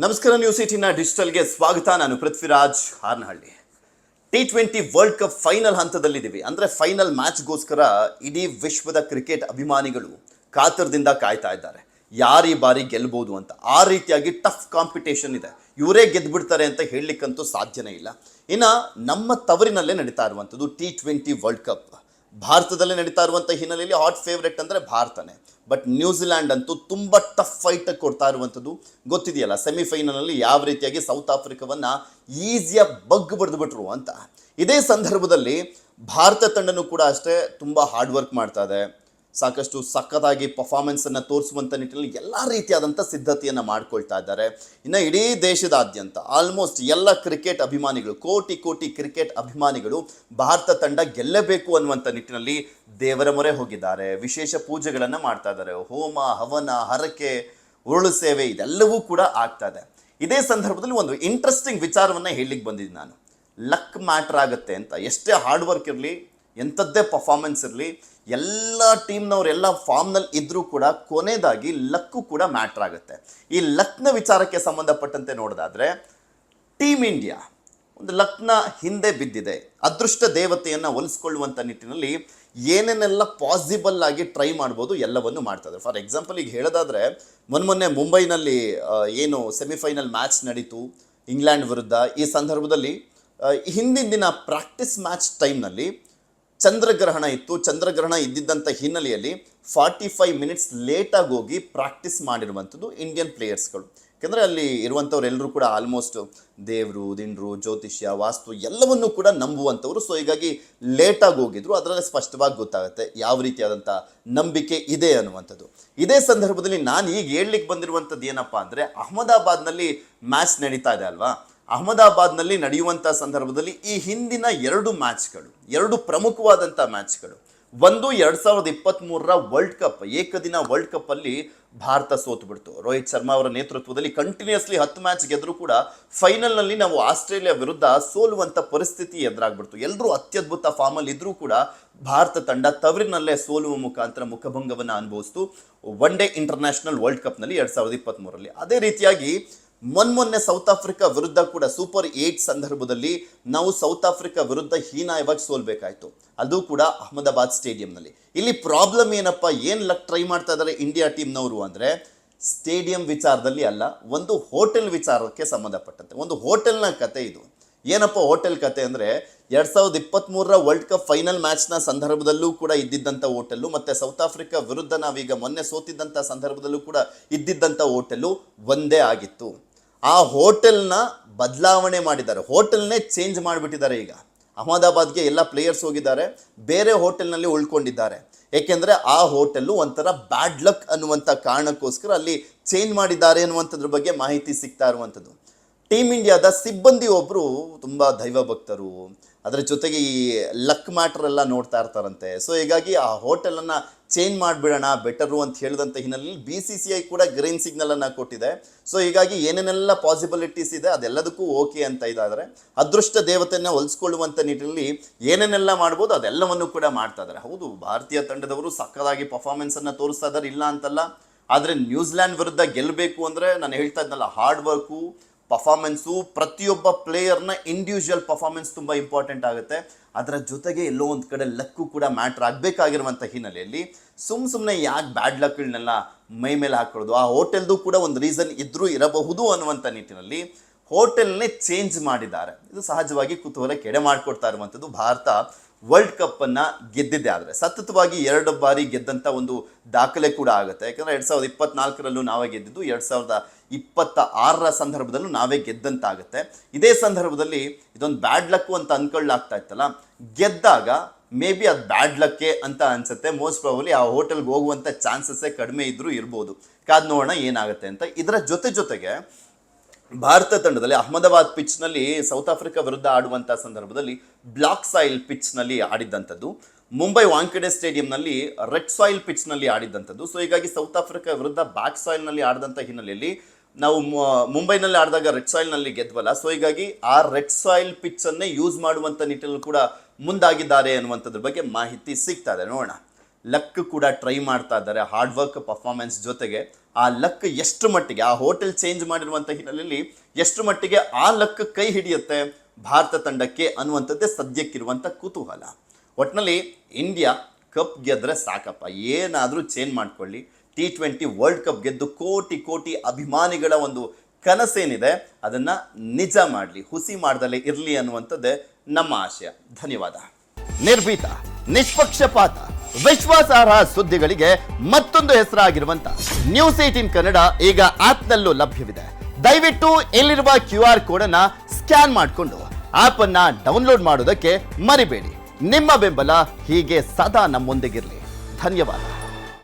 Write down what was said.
ನಮಸ್ಕಾರ ನ್ಯೂಸ್ 18 ಡಿಜಿಟಲ್ಗೆ ಸ್ವಾಗತ. ನಾನು Prithviraj Harnahalli. T20 world cup final ಹಂತದಲ್ಲಿದ್ದೀವಿ. ಅಂದರೆ ಫೈನಲ್ ಮ್ಯಾಚ್ಗೋಸ್ಕರ ಇಡೀ ವಿಶ್ವದ ಕ್ರಿಕೆಟ್ ಅಭಿಮಾನಿಗಳು ಕಾತರದಿಂದ ಕಾಯ್ತಾ ಇದ್ದಾರೆ. ಯಾರು ಈ ಬಾರಿ ಗೆಲ್ಬೋದು ಅಂತ. ಆ ರೀತಿಯಾಗಿ ಟಫ್ ಕಾಂಪಿಟೇಷನ್ ಇದೆ. ಇವರೇ ಗೆದ್ದುಬಿಡ್ತಾರೆ ಅಂತ ಹೇಳಲಿಕ್ಕಂತೂ ಸಾಧ್ಯನೇ ಇಲ್ಲ. ಇನ್ನು ನಮ್ಮ ತವರಿನಲ್ಲೇ ನಡೀತಾ ಇರುವಂಥದ್ದು T20 ವರ್ಲ್ಡ್ ಕಪ್. ಭಾರತದಲ್ಲೇ ನಡೀತಾ ಇರುವಂಥ ಹಿನ್ನೆಲೆಯಲ್ಲಿ ಹಾಟ್ ಫೇವ್ರೆಟ್ ಅಂದರೆ ಭಾರತನೇ. ಬಟ್ ನ್ಯೂಜಿಲ್ಯಾಂಡ್ ಅಂತೂ ತುಂಬ ಟಫ್ ಫೈಟ್ ಕೊಡ್ತಾ ಇರುವಂಥದ್ದು ಗೊತ್ತಿದೆಯಲ್ಲ. ಸೆಮಿಫೈನಲಲ್ಲಿ ಯಾವ ರೀತಿಯಾಗಿ ಸೌತ್ ಆಫ್ರಿಕಾವನ್ನು ಈಸಿಯಾಗಿ ಬಡ್ದುಬಿಟ್ರು ಅಂತ. ಇದೇ ಸಂದರ್ಭದಲ್ಲಿ ಭಾರತ ತಂಡನೂ ಕೂಡ ಅಷ್ಟೇ ತುಂಬ ಹಾರ್ಡ್ ವರ್ಕ್ ಮಾಡ್ತಾ ಇದೆ. ಸಾಕಷ್ಟು ಸಖತ್ತಾಗಿ ಪರ್ಫಾರ್ಮೆನ್ಸನ್ನು ತೋರಿಸುವಂಥ ನಿಟ್ಟಿನಲ್ಲಿ ಎಲ್ಲ ರೀತಿಯಾದಂಥ ಸಿದ್ಧತೆಯನ್ನು ಮಾಡ್ಕೊಳ್ತಾ ಇದ್ದಾರೆ. ಇನ್ನು ಇಡೀ ದೇಶದಾದ್ಯಂತ ಆಲ್ಮೋಸ್ಟ್ ಎಲ್ಲ ಕ್ರಿಕೆಟ್ ಅಭಿಮಾನಿಗಳು, ಕೋಟಿ ಕೋಟಿ ಕ್ರಿಕೆಟ್ ಅಭಿಮಾನಿಗಳು ಭಾರತ ತಂಡ ಗೆಲ್ಲಬೇಕು ಅನ್ನುವಂಥ ನಿಟ್ಟಿನಲ್ಲಿ ದೇವರ ಮೊರೆ ಹೋಗಿದ್ದಾರೆ. ವಿಶೇಷ ಪೂಜೆಗಳನ್ನು ಮಾಡ್ತಾ ಇದ್ದಾರೆ. ಹೋಮ, ಹವನ, ಹರಕೆ, ಉರುಳು ಸೇವೆ ಇದೆಲ್ಲವೂ ಕೂಡ ಆಗ್ತಾ ಇದೆ. ಇದೇ ಸಂದರ್ಭದಲ್ಲಿ ಒಂದು ಇಂಟ್ರೆಸ್ಟಿಂಗ್ ವಿಚಾರವನ್ನು ಹೇಳಲಿಕ್ಕೆ ಬಂದಿದ್ದೀನಿ ನಾನು. ಲಕ್ ಮ್ಯಾಟ್ರ್ ಆಗುತ್ತೆ ಅಂತ. ಎಷ್ಟೇ ಹಾರ್ಡ್ ವರ್ಕ್ ಇರಲಿ, ಎಂಥದ್ದೇ ಪರ್ಫಾರ್ಮೆನ್ಸ್ ಇರಲಿ, ಎಲ್ಲ ಟೀಮ್ನವ್ರು ಎಲ್ಲ ಫಾರ್ಮ್ನಲ್ಲಿ ಇದ್ದರೂ ಕೂಡ ಕೊನೆಯದಾಗಿ ಲಕ್ಕು ಕೂಡ ಮ್ಯಾಟ್ರ್ ಆಗುತ್ತೆ. ಈ ಲಕ್ನ ವಿಚಾರಕ್ಕೆ ಸಂಬಂಧಪಟ್ಟಂತೆ ನೋಡೋದಾದರೆ ಟೀಮ್ ಇಂಡಿಯಾ ಒಂದು ಲಕ್ನ ಹಿಂದೆ ಬಿದ್ದಿದೆ. ಅದೃಷ್ಟ ದೇವತೆಯನ್ನು ಒಲಿಸ್ಕೊಳ್ಳುವಂಥ ನಿಟ್ಟಿನಲ್ಲಿ ಏನೇನೆಲ್ಲ ಪಾಸಿಬಲ್ ಆಗಿ ಟ್ರೈ ಮಾಡ್ಬೋದು ಎಲ್ಲವನ್ನು ಮಾಡ್ತಾರೆ. ಫಾರ್ ಎಕ್ಸಾಂಪಲ್ ಈಗ ಹೇಳೋದಾದರೆ ಮೊನ್ನೆ ಮುಂಬೈನಲ್ಲಿ ಏನು ಸೆಮಿಫೈನಲ್ ಮ್ಯಾಚ್ ನಡೀತು ಇಂಗ್ಲೆಂಡ್ ವಿರುದ್ಧ. ಈ ಸಂದರ್ಭದಲ್ಲಿ ಹಿಂದಿನ ದಿನ ಪ್ರಾಕ್ಟೀಸ್ ಮ್ಯಾಚ್ ಟೈಮ್ನಲ್ಲಿ ಚಂದ್ರಗ್ರಹಣ ಇತ್ತು. ಚಂದ್ರಗ್ರಹಣ ಇದ್ದಿದ್ದಂಥ ಹಿನ್ನೆಲೆಯಲ್ಲಿ 45 ಮಿನಿಟ್ಸ್ ಲೇಟಾಗಿ ಹೋಗಿ ಪ್ರಾಕ್ಟೀಸ್ ಮಾಡಿರುವಂಥದ್ದು ಇಂಡಿಯನ್ ಪ್ಲೇಯರ್ಸ್ಗಳು. ಯಾಕೆಂದರೆ ಅಲ್ಲಿ ಇರುವಂಥವ್ರೆಲ್ಲರೂ ಕೂಡ ಆಲ್ಮೋಸ್ಟ್ ದೇವರು, ದಿಂಡ್ರು, ಜ್ಯೋತಿಷ್ಯ, ವಾಸ್ತು ಎಲ್ಲವನ್ನೂ ಕೂಡ ನಂಬುವಂಥವ್ರು. ಸೊ ಹೀಗಾಗಿ ಲೇಟಾಗಿ ಹೋಗಿದ್ರು. ಅದರಲ್ಲೇ ಸ್ಪಷ್ಟವಾಗಿ ಗೊತ್ತಾಗುತ್ತೆ ಯಾವ ರೀತಿಯಾದಂಥ ನಂಬಿಕೆ ಇದೆ ಅನ್ನುವಂಥದ್ದು. ಇದೇ ಸಂದರ್ಭದಲ್ಲಿ ನಾನು ಈಗ ಹೇಳಲಿಕ್ಕೆ ಬಂದಿರುವಂಥದ್ದು ಏನಪ್ಪ ಅಂದರೆ, ಅಹಮದಾಬಾದ್ನಲ್ಲಿ ಮ್ಯಾಚ್ ನಡೀತಾ ಇದೆ ಅಲ್ವಾ. ಅಹಮದಾಬಾದ್ನಲ್ಲಿ ನಡೆಯುವಂಥ ಸಂದರ್ಭದಲ್ಲಿ ಈ ಹಿಂದಿನ ಎರಡು ಪ್ರಮುಖವಾದಂಥ ಮ್ಯಾಚ್ಗಳು. ಒಂದು 2023ರ ವರ್ಲ್ಡ್ ಕಪ್, ಏಕದಿನ ವರ್ಲ್ಡ್ ಕಪ್ಪಲ್ಲಿ ಭಾರತ ಸೋತು ಬಿಡ್ತು. ರೋಹಿತ್ ಶರ್ಮಾ ಅವರ ನೇತೃತ್ವದಲ್ಲಿ ಕಂಟಿನ್ಯೂಸ್ಲಿ 10 ಮ್ಯಾಚ್ ಗೆದ್ದರೂ ಕೂಡ ಫೈನಲ್ನಲ್ಲಿ ನಾವು ಆಸ್ಟ್ರೇಲಿಯಾ ವಿರುದ್ಧ ಸೋಲುವಂಥ ಪರಿಸ್ಥಿತಿ ಎದುರಾಗ್ಬಿಡ್ತು. ಎಲ್ಲರೂ ಅತ್ಯದ್ಭುತ ಫಾರ್ಮಲ್ಲಿ ಇದ್ರೂ ಕೂಡ ಭಾರತ ತಂಡ ತವರಿನಲ್ಲೇ ಸೋಲುವ ಮುಖಾಂತರ ಮುಖಭಂಗವನ್ನು ಅನುಭವಿಸ್ತು ಒನ್ ಡೇ ಇಂಟರ್ನ್ಯಾಷನಲ್ ವರ್ಲ್ಡ್ ಕಪ್ನಲ್ಲಿ 2023ರಲ್ಲಿ. ಅದೇ ರೀತಿಯಾಗಿ ಮೊನ್ನೆ ಸೌತ್ ಆಫ್ರಿಕಾ ವಿರುದ್ಧ ಕೂಡ ಸೂಪರ್ 8 ಸಂದರ್ಭದಲ್ಲಿ ನಾವು ಸೌತ್ ಆಫ್ರಿಕಾ ವಿರುದ್ಧ ಹೀನಾಯವಾಗಿ ಸೋಲ್ಬೇಕಾಯ್ತು. ಅದು ಕೂಡ ಅಹಮದಾಬಾದ್ ಸ್ಟೇಡಿಯಂನಲ್ಲಿ. ಇಲ್ಲಿ ಪ್ರಾಬ್ಲಮ್ ಏನಪ್ಪ, ಏನು ಲಕ್ ಟ್ರೈ ಮಾಡ್ತಾ ಇದ್ದಾರೆ ಇಂಡಿಯಾ ಟೀಮ್ನವರು ಅಂದರೆ ಸ್ಟೇಡಿಯಂ ವಿಚಾರದಲ್ಲಿ ಅಲ್ಲ, ಒಂದು ಹೋಟೆಲ್ ವಿಚಾರಕ್ಕೆ ಸಂಬಂಧಪಟ್ಟಂತೆ ಒಂದು ಹೋಟೆಲ್ನ ಕತೆ ಇದು. ಏನಪ್ಪ ಹೋಟೆಲ್ ಕತೆ ಅಂದರೆ 2023ರ ವರ್ಲ್ಡ್ ಕಪ್ ಫೈನಲ್ ಮ್ಯಾಚ್ನ ಸಂದರ್ಭದಲ್ಲೂ ಕೂಡ ಇದ್ದಿದ್ದಂಥ ಹೋಟೆಲ್ಲು, ಮತ್ತು ಸೌತ್ ಆಫ್ರಿಕಾ ವಿರುದ್ಧ ನಾವೀಗ ಮೊನ್ನೆ ಸೋತಿದ್ದಂಥ ಸಂದರ್ಭದಲ್ಲೂ ಕೂಡ ಇದ್ದಿದ್ದಂಥ ಹೋಟೆಲ್ಲು ಒಂದೇ ಆಗಿತ್ತು. ಆ ಹೋಟೆಲ್ನ ಬದಲಾವಣೆ ಮಾಡಿದ್ದಾರೆ. ಹೋಟೆಲ್ನೇ ಚೇಂಜ್ ಮಾಡಿಬಿಟ್ಟಿದ್ದಾರೆ. ಈಗ ಅಹಮದಾಬಾದ್ಗೆ ಎಲ್ಲ ಪ್ಲೇಯರ್ಸ್ ಹೋಗಿದ್ದಾರೆ, ಬೇರೆ ಹೋಟೆಲ್ನಲ್ಲಿ ಉಳ್ಕೊಂಡಿದ್ದಾರೆ. ಏಕೆಂದರೆ ಆ ಹೋಟೆಲ್ಲು ಒಂಥರ ಬ್ಯಾಡ್ ಲಕ್ ಅನ್ನುವಂಥ ಕಾರಣಕ್ಕೋಸ್ಕರ ಅಲ್ಲಿ ಚೇಂಜ್ ಮಾಡಿದ್ದಾರೆ ಅನ್ನುವಂಥದ್ರ ಬಗ್ಗೆ ಮಾಹಿತಿ ಸಿಗ್ತಾ ಇರುವಂಥದ್ದು. ಟೀಮ್ ಇಂಡಿಯಾದ ಸಿಬ್ಬಂದಿ ಒಬ್ಬರು ತುಂಬ ದೈವ ಭಕ್ತರು, ಅದರ ಜೊತೆಗೆ ಈ ಲಕ್ ಮ್ಯಾಟ್ರ್ ಎಲ್ಲ ನೋಡ್ತಾ ಇರ್ತಾರಂತೆ. ಸೊ ಹೀಗಾಗಿ ಆ ಹೋಟೆಲನ್ನು ಚೇಂಜ್ ಮಾಡಿಬಿಡೋಣ ಬೆಟರು ಅಂತ ಹೇಳಿದಂಥ ಹಿನ್ನೆಲೆಯಲ್ಲಿ BCCI ಕೂಡ ಗ್ರೀನ್ ಸಿಗ್ನಲನ್ನು ಕೊಟ್ಟಿದೆ. ಸೊ ಹೀಗಾಗಿ ಏನೇನೆಲ್ಲ ಪಾಸಿಬಿಲಿಟೀಸ್ ಇದೆ ಅದೆಲ್ಲದಕ್ಕೂ ಓಕೆ ಅಂತ ಇದ್ದಾರೆ. ಅದೃಷ್ಟ ದೇವತೆಯನ್ನು ಹೊಲಿಸ್ಕೊಳ್ಳುವಂಥ ನಿಟ್ಟಿನಲ್ಲಿ ಏನೇನೆಲ್ಲ ಮಾಡ್ಬೋದು ಅದೆಲ್ಲವನ್ನು ಕೂಡ ಮಾಡ್ತಾ ಇದ್ದಾರೆ. ಹೌದು, ಭಾರತೀಯ ತಂಡದವರು ಸಕ್ಕತ್ತಾಗಿ ಪರ್ಫಾರ್ಮೆನ್ಸನ್ನು ತೋರಿಸ್ತಾ ಇದ್ದಾರೆ, ಇಲ್ಲ ಅಂತಲ್ಲ. ಆದರೆ ನ್ಯೂಜಿಲ್ಯಾಂಡ್ ವಿರುದ್ಧ ಗೆಲ್ಲಬೇಕು ಅಂದರೆ ನಾನು ಹೇಳ್ತಾ ಇದ್ನಲ್ಲ, ಹಾರ್ಡ್ ವರ್ಕು, ಪರ್ಫಾರ್ಮೆನ್ಸು, ಪ್ರತಿಯೊಬ್ಬ ಪ್ಲೇಯರ್ನ ಇಂಡಿವಿಜುವಲ್ ಪರ್ಫಾರ್ಮೆನ್ಸ್ ತುಂಬ ಇಂಪಾರ್ಟೆಂಟ್ ಆಗುತ್ತೆ. ಅದರ ಜೊತೆಗೆ ಎಲ್ಲೋ ಒಂದು ಕಡೆ ಲಕ್ಕು ಕೂಡ ಮ್ಯಾಟ್ರ್ ಆಗಬೇಕಾಗಿರುವಂಥ ಹಿನ್ನೆಲೆಯಲ್ಲಿ ಸುಮ್ಮನೆ ಯಾಕೆ ಬ್ಯಾಡ್ ಲಕ್ಗಳನ್ನೆಲ್ಲ ಮೈ ಮೇಲೆ ಹಾಕೊಳ್ಳೋದು. ಆ ಹೋಟೆಲ್ದು ಕೂಡ ಒಂದು ರೀಸನ್ ಇರಬಹುದು ಅನ್ನುವಂಥ ನಿಟ್ಟಿನಲ್ಲಿ ಹೋಟೆಲ್ನೇ ಚೇಂಜ್ ಮಾಡಿದ್ದಾರೆ. ಇದು ಸಹಜವಾಗಿ ಕುತೂಹಲ ಕೆಡೆ ಮಾಡಿಕೊಡ್ತಾ ಇರುವಂಥದ್ದು. ಭಾರತ ವರ್ಲ್ಡ್ ಕಪ್ಪನ್ನು ಗೆದ್ದಿದ್ದೆ, ಆದರೆ ಸತತವಾಗಿ 2 ಬಾರಿ ಗೆದ್ದಂಥ ಒಂದು ದಾಖಲೆ ಕೂಡ ಆಗುತ್ತೆ. ಯಾಕಂದರೆ 2024ರಲ್ಲೂ ನಾವೇ ಗೆದ್ದಿದ್ದು, 2026ರ ಸಂದರ್ಭದಲ್ಲೂ ನಾವೇ ಗೆದ್ದಂತಾಗುತ್ತೆ. ಇದೇ ಸಂದರ್ಭದಲ್ಲಿ ಇದೊಂದು ಬ್ಯಾಡ್ ಲಕ್ಕು ಅಂತ ಅಂದ್ಕೊಳ್ಳಾಗ್ತಾ ಇತ್ತಲ್ಲ, ಗೆದ್ದಾಗ ಮೇ ಬಿ ಅದು ಬ್ಯಾಡ್ ಲಕ್ಕೇ ಅಂತ ಅನಿಸುತ್ತೆ. ಮೋಸ್ಟ್ ಪ್ರಾಬಬ್ಲಿ ಆ ಹೋಟೆಲ್ಗೆ ಹೋಗುವಂಥ ಚಾನ್ಸಸ್ಸೇ ಕಡಿಮೆ ಇರ್ಬೋದು. ಕಾದು ನೋಡೋಣ ಏನಾಗುತ್ತೆ ಅಂತ. ಇದರ ಜೊತೆಗೆ ಭಾರತ ತಂಡದಲ್ಲಿ ಅಹಮದಾಬಾದ್ ಪಿಚ್ನಲ್ಲಿ ಸೌತ್ ಆಫ್ರಿಕಾ ವಿರುದ್ಧ ಆಡುವಂಥ ಸಂದರ್ಭದಲ್ಲಿ ಬ್ಲಾಕ್ ಸಾಯಿಲ್ ಪಿಚ್ನಲ್ಲಿ ಆಡಿದ್ದಂಥದ್ದು, ಮುಂಬೈ ವಾಂಖೆಡೆ ಸ್ಟೇಡಿಯಂನಲ್ಲಿ ರೆಡ್ ಸಾಯಿಲ್ ಪಿಚ್ನಲ್ಲಿ ಆಡಿದ್ದಂಥದ್ದು. ಸೊ ಹೀಗಾಗಿ ಸೌತ್ ಆಫ್ರಿಕಾ ವಿರುದ್ಧ ಬ್ಯಾಕ್ ಸಾಯಿಲ್ನಲ್ಲಿ ಆಡಿದಂಥ ಹಿನ್ನೆಲೆಯಲ್ಲಿ ನಾವು ಮುಂಬೈನಲ್ಲಿ ಆಡಿದಾಗ ರೆಡ್ ಸಾಯಿಲ್ನಲ್ಲಿ ಗೆದ್ವಲ್ಲ. ಸೊ ಹೀಗಾಗಿ ಆ ರೆಡ್ ಸಾಯಿಲ್ ಪಿಚ್ಚನ್ನೇ ಯೂಸ್ ಮಾಡುವಂಥ ನಿಟ್ಟಿನಲ್ಲಿ ಕೂಡ ಮುಂದಾಗಿದ್ದಾರೆ ಅನ್ನುವಂಥದ್ರ ಬಗ್ಗೆ ಮಾಹಿತಿ ಸಿಗ್ತಾ ಇದೆ. ನೋಡೋಣ. ಲಕ್ ಕೂಡ ಟ್ರೈ ಮಾಡ್ತಾ ಇದ್ದಾರೆ. ಹಾರ್ಡ್ ವರ್ಕ್ ಪರ್ಫಾರ್ಮೆನ್ಸ್ ಜೊತೆಗೆ ಆ ಲಕ್ ಎಷ್ಟು ಮಟ್ಟಿಗೆ ಆ ಹೋಟೆಲ್ ಚೇಂಜ್ ಮಾಡಿರುವಂಥ ಹಿನ್ನೆಲೆಯಲ್ಲಿ ಎಷ್ಟು ಮಟ್ಟಿಗೆ ಆ ಲಕ್ ಕೈ ಹಿಡಿಯುತ್ತೆ ಭಾರತ ತಂಡಕ್ಕೆ ಅನ್ನುವಂಥದ್ದೇ ಸದ್ಯಕ್ಕಿರುವಂಥ ಕುತೂಹಲ. ಒಟ್ಟಿನಲ್ಲಿ ಇಂಡಿಯಾ ಕಪ್ ಗೆದ್ರೆ ಸಾಕಪ್ಪ, ಏನಾದರೂ ಚೇಂಜ್ ಮಾಡ್ಕೊಳ್ಳಿ. T20 ವರ್ಲ್ಡ್ ಕಪ್ ಗೆದ್ದು ಕೋಟಿ ಕೋಟಿ ಅಭಿಮಾನಿಗಳ ಒಂದು ಕನಸೇನಿದೆ ಅದನ್ನು ನಿಜ ಮಾಡಲಿ, ಹುಸಿ ಮಾಡ್ದಲೇ ಇರಲಿ ಅನ್ನುವಂಥದ್ದೇ ನಮ್ಮ ಆಶಯ. ಧನ್ಯವಾದ. ನಿರ್ಭೀತ, ನಿಷ್ಪಕ್ಷಪಾತ, ವಿಶ್ವಾಸಾರ್ಹ ಸುದ್ದಿಗಳಿಗೆ ಮತ್ತೊಂದು ಹೆಸರಾಗಿರುವಂತ News18 ಕನ್ನಡ ಈಗ ಆಪ್ನಲ್ಲೂ ಲಭ್ಯವಿದೆ. ದಯವಿಟ್ಟು ಇಲ್ಲಿರುವ QR ಕೋಡ್ ಅನ್ನ ಸ್ಕ್ಯಾನ್ ಮಾಡಿಕೊಂಡು ಆಪ್ ಅನ್ನ ಡೌನ್ಲೋಡ್ ಮಾಡೋದಕ್ಕೆ ಮರಿಬೇಡಿ. ನಿಮ್ಮ ಬೆಂಬಲ ಹೀಗೆ ಸದಾ ನಮ್ಮೊಂದಿಗಿರಲಿ. ಧನ್ಯವಾದ.